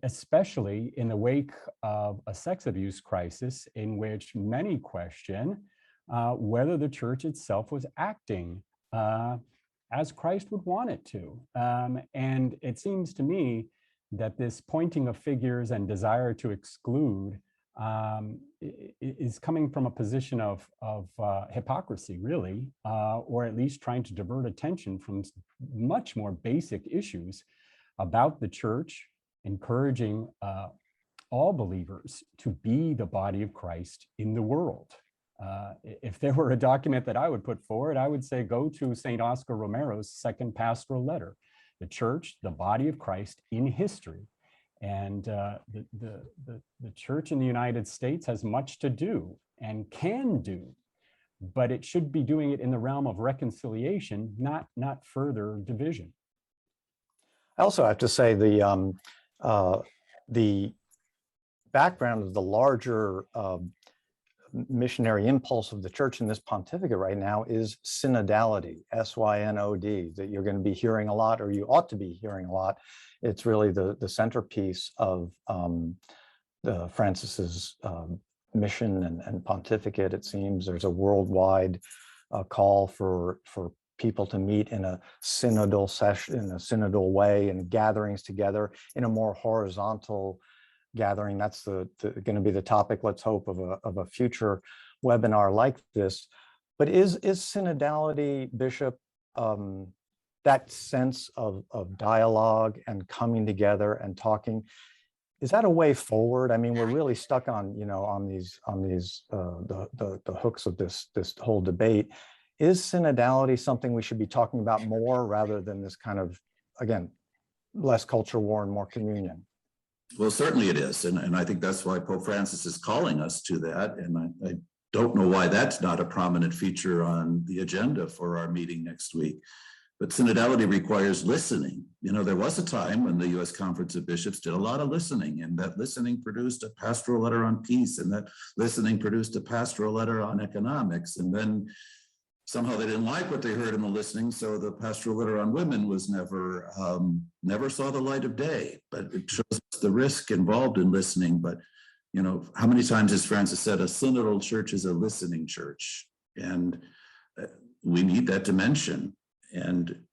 especially in the wake of a sex abuse crisis in which many question whether the church itself was acting as Christ would want it to. And it seems to me that this pointing of figures and desire to exclude is coming from a position of hypocrisy, really, or at least trying to divert attention from much more basic issues about the church, encouraging all believers to be the body of Christ in the world. If there were a document that I would put forward, I would say go to St. Oscar Romero's second pastoral letter, the church, the body of Christ in history. And the church in the United States has much to do and can do, but it should be doing it in the realm of reconciliation, not further division. I also have to say the background of the larger missionary impulse of the church in this pontificate right now is synodality, S-Y-N-O-D, that you're going to be hearing a lot, or you ought to be hearing a lot. It's really the centerpiece of the Francis's mission and pontificate. It seems there's a worldwide call for people to meet in a synodal session, in a synodal way, and gatherings together in a more horizontal gathering. That's going to be the topic, let's hope, of a future webinar like this. But is synodality, Bishop, that sense of dialogue and coming together and talking, is that a way forward? I mean, we're really stuck on, you know, on the hooks of this whole debate. Is synodality something we should be talking about more, rather than this kind of, again, less culture war and more communion? Well, certainly it is. And I think that's why Pope Francis is calling us to that. And I don't know why that's not a prominent feature on the agenda for our meeting next week. But synodality requires listening. You know, there was a time when the U.S. Conference of Bishops did a lot of listening, and that listening produced a pastoral letter on peace, and that listening produced a pastoral letter on economics. And then somehow they didn't like what they heard in the listening, so the pastoral letter on women was never saw the light of day. But it shows us the risk involved in listening. But, you know, how many times has Francis said a synodal church is a listening church? And we need that dimension. And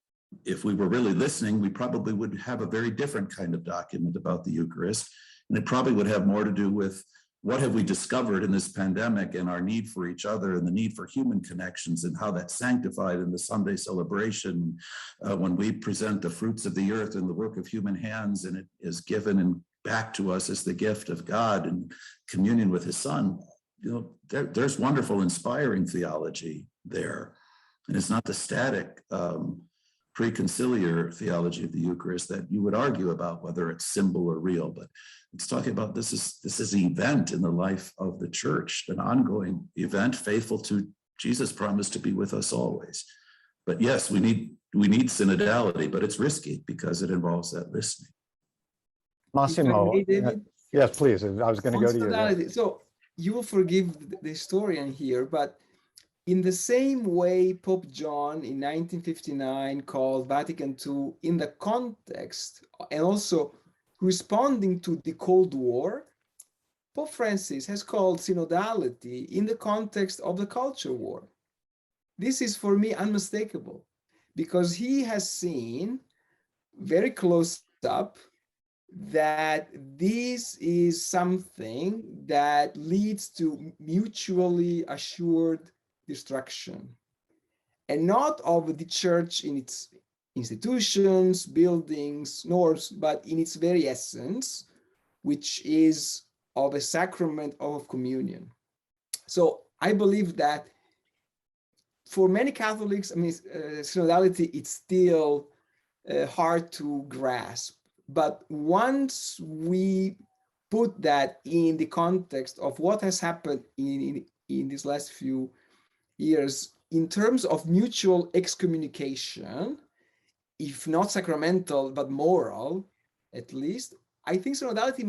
if we were really listening, we probably would have a very different kind of document about the Eucharist. And it probably would have more to do with what have we discovered in this pandemic and our need for each other and the need for human connections, and how that's sanctified in the Sunday celebration when we present the fruits of the earth and the work of human hands, and it is given and back to us as the gift of God and communion with his Son. You know, there's wonderful, inspiring theology there. And it's not the static preconciliar theology of the Eucharist that you would argue about whether it's symbol or real, but it's talking about this is an event in the life of the church, an ongoing event faithful to Jesus' promise to be with us always. But yes, we need synodality, but it's risky because it involves that listening. Massimo, David? yes, please. I was going to go to you. Yeah. Synodality. So you will forgive the historian here, but in the same way Pope John in 1959 called Vatican II in the context and also responding to the Cold War, Pope Francis has called synodality in the context of the culture war. This is for me unmistakable because he has seen very close up that this is something that leads to mutually assured destruction, and not of the church in its institutions, buildings, norms, but in its very essence, which is of a sacrament of communion. So I believe that for many Catholics, I mean, synodality, it's still hard to grasp. But once we put that in the context of what has happened in these last few years, in terms of mutual excommunication, if not sacramental, but moral, at least, I think synodality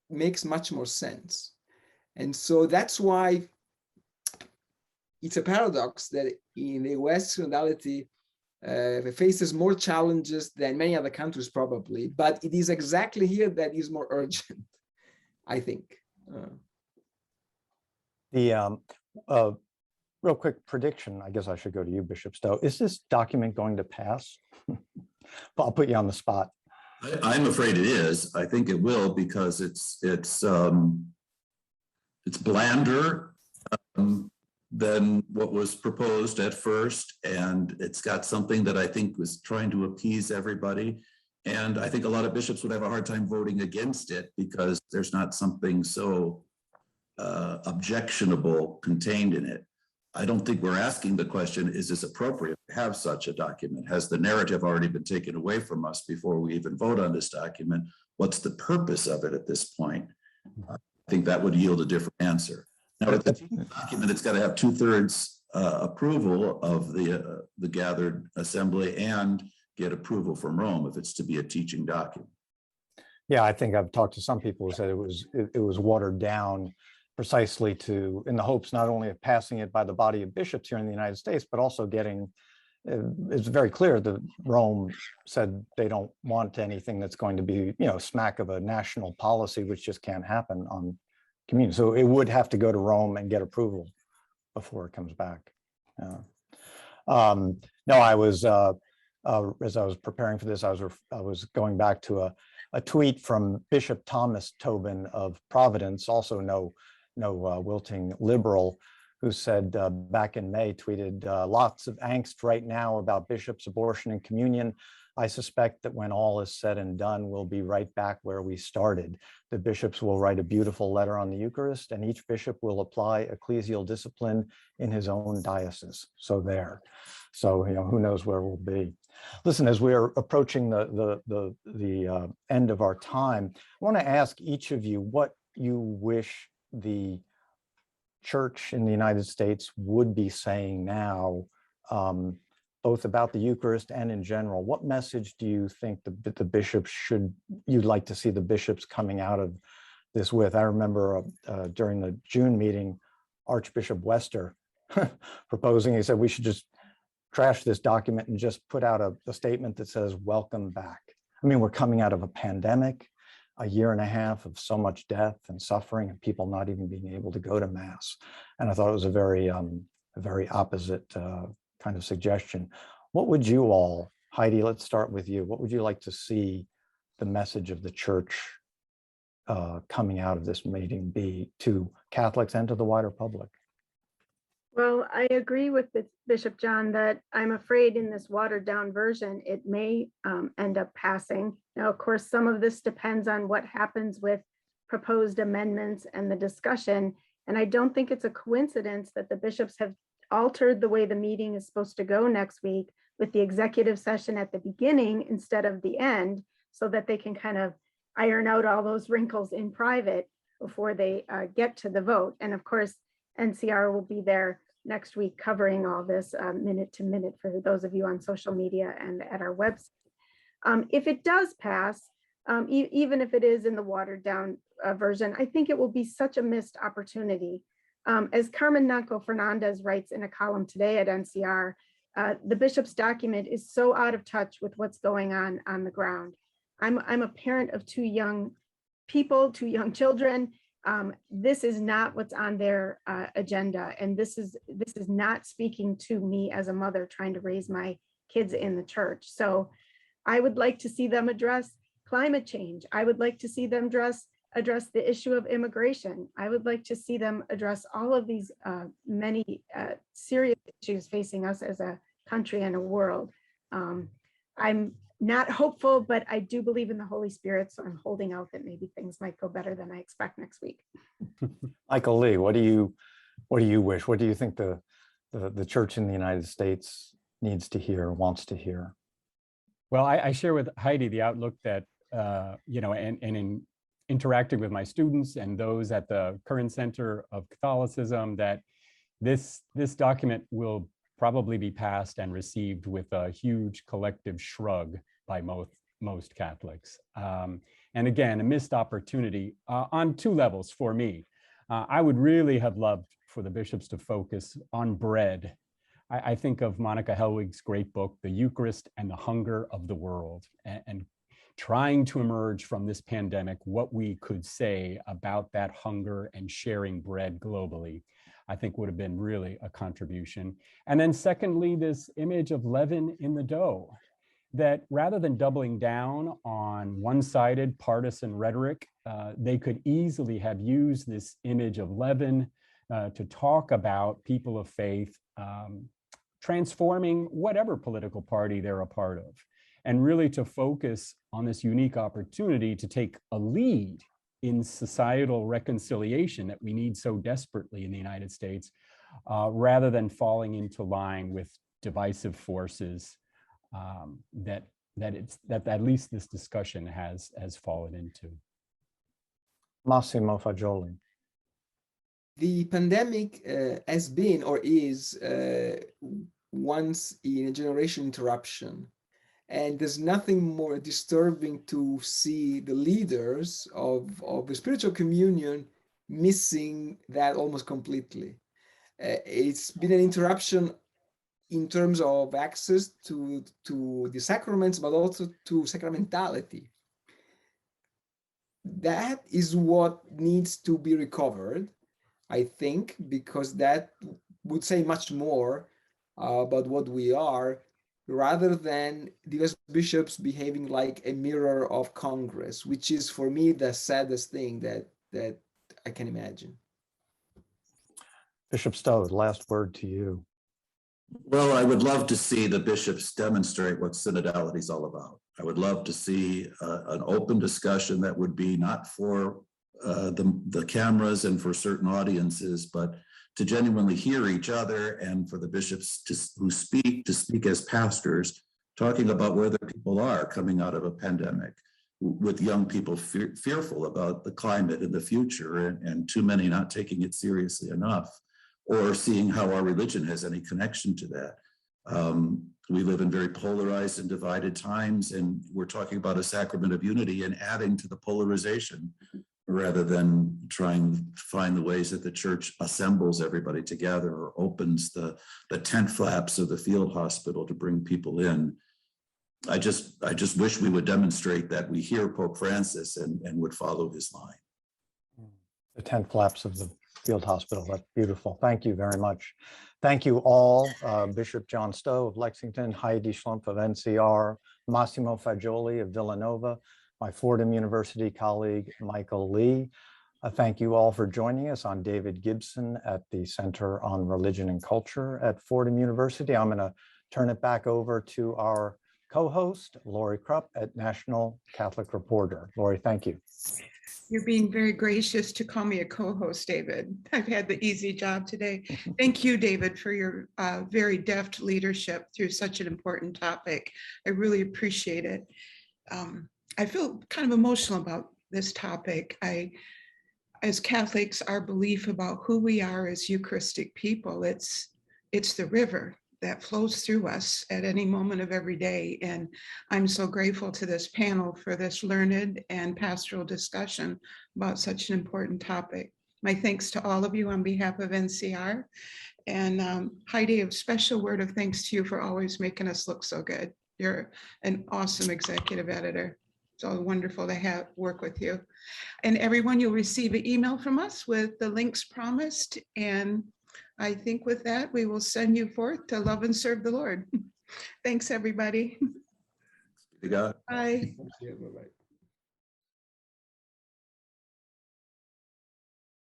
makes much more sense. And so that's why it's a paradox that in the US, synodality faces more challenges than many other countries probably, but it is exactly here that is more urgent, I think. Real quick prediction, I guess I should go to you, Bishop Stowe. Is this document going to pass? I'll put you on the spot. I'm afraid it is. I think it will because it's blander than what was proposed at first, and it's got something that I think was trying to appease everybody. And I think a lot of bishops would have a hard time voting against it because there's not something so objectionable contained in it. I don't think we're asking the question, is this appropriate to have such a document? Has the narrative already been taken away from us before we even vote on this document? What's the purpose of it at this point? I think that would yield a different answer. Now, with the document, it's got to have 2/3 approval of the gathered assembly and get approval from Rome if it's to be a teaching document. Yeah, I think I've talked to some people who said it was watered down precisely in the hopes not only of passing it by the body of bishops here in the United States, but also getting, it's very clear that Rome said they don't want anything that's going to be, smack of a national policy, which just can't happen on communion. So it would have to go to Rome and get approval before it comes back. No, I was, as I was preparing for this, I was going back to a tweet from Bishop Thomas Tobin of Providence, also no wilting liberal, who said back in May, tweeted, lots of angst right now about bishops, abortion, and communion. I suspect that when all is said and done, we'll be right back where we started. The bishops will write a beautiful letter on the Eucharist, and each bishop will apply ecclesial discipline in his own diocese. So there. So, who knows where we'll be. Listen, as we're approaching the end of our time, I want to ask each of you what you wish the church in the United States would be saying now, both about the Eucharist and in general. What message do you think the bishops you'd like to see the bishops coming out of this with? I remember during the June meeting, Archbishop Wester proposing, he said we should just trash this document and just put out a statement that says, welcome back. I mean, we're coming out of a pandemic, a year and a half of so much death and suffering and people not even being able to go to Mass. And I thought it was a very opposite kind of suggestion. What would you all, Heidi, let's start with you. What would you like to see the message of the church coming out of this meeting be to Catholics and to the wider public? Well, I agree with Bishop John that I'm afraid in this watered down version, it may end up passing. Now, of course, some of this depends on what happens with proposed amendments and the discussion. And I don't think it's a coincidence that the bishops have altered the way the meeting is supposed to go next week with the executive session at the beginning instead of the end, so that they can kind of iron out all those wrinkles in private before they get to the vote. And of course, NCR will be there next week covering all this minute to minute for those of you on social media and at our website. If it does pass, even if it is in the watered down version, I think it will be such a missed opportunity. As Carmen Nanco Fernandez writes in a column today at NCR, the bishop's document is so out of touch with what's going on the ground. I'm a parent of two young people, two young children. This is not what's on their agenda, and this is not speaking to me as a mother trying to raise my kids in the church. So I would like to see them address climate change. I would like to see them address the issue of immigration. I would like to see them address all of these many serious issues facing us as a country and a world. I'm not hopeful, but I do believe in the Holy Spirit, so I'm holding out that maybe things might go better than I expect next week. Michael Lee, what do you wish? What do you think the church in the United States needs to hear, wants to hear? Well, I share with Heidi the outlook that, and in interacting with my students and those at the current Center of Catholicism, that this document will probably be passed and received with a huge collective shrug by most Catholics. And again, a missed opportunity on two levels for me. I would really have loved for the bishops to focus on bread. I think of Monica Helwig's great book, The Eucharist and the Hunger of the World, and trying to emerge from this pandemic, what we could say about that hunger and sharing bread globally, I think would have been really a contribution. And then secondly, this image of leaven in the dough, that rather than doubling down on one-sided partisan rhetoric, they could easily have used this image of leaven to talk about people of faith transforming whatever political party they're a part of, and really to focus on this unique opportunity to take a lead in societal reconciliation that we need so desperately in the United States, rather than falling into line with divisive forces that at least this discussion has fallen into. Massimo Fajoli. The pandemic has been or is once in a generation interruption. And there's nothing more disturbing to see the leaders of the spiritual communion missing that almost completely. It's been an interruption in terms of access to the sacraments, but also to sacramentality. That is what needs to be recovered, I think, because that would say much more about what we are, rather than the US bishops behaving like a mirror of Congress, which is for me the saddest thing that I can imagine. Bishop Stowe, last word to you. Well, I would love to see the bishops demonstrate what synodality is all about. I would love to see an open discussion that would be not for the cameras and for certain audiences, but to genuinely hear each other, and for the bishops who speak to speak as pastors, talking about where the people are coming out of a pandemic, with young people fearful about the climate in the future, and too many not taking it seriously enough, or seeing how our religion has any connection to that. We live in very polarized and divided times, and we're talking about a sacrament of unity and adding to the polarization, rather than trying to find the ways that the church assembles everybody together or opens the tent flaps of the field hospital to bring people in. I just wish we would demonstrate that we hear Pope Francis and would follow his line. The tent flaps of the field hospital. That's beautiful. Thank you very much. Thank you all, Bishop John Stowe of Lexington, Heidi Schlump of NCR, Massimo Fajoli of Villanova, my Fordham University colleague, Michael Lee. Thank you all for joining us. I'm David Gibson at the Center on Religion and Culture at Fordham University. I'm going to turn it back over to our co-host, Lori Krupp at National Catholic Reporter. Lori, thank you. You're being very gracious to call me a co-host, David. I've had the easy job today. Thank you, David, for your very deft leadership through such an important topic. I really appreciate it. I feel kind of emotional about this topic. As Catholics, our belief about who we are as Eucharistic people, it's the river that flows through us at any moment of every day. And I'm so grateful to this panel for this learned and pastoral discussion about such an important topic. My thanks to all of you on behalf of NCR. And Heidi, a special word of thanks to you for always making us look so good. You're an awesome executive editor. It's all wonderful to work with you. And everyone, you'll receive an email from us with the links promised. And I think with that, we will send you forth to love and serve the Lord. Thanks, everybody. You got it. Bye. Yeah, bye-bye.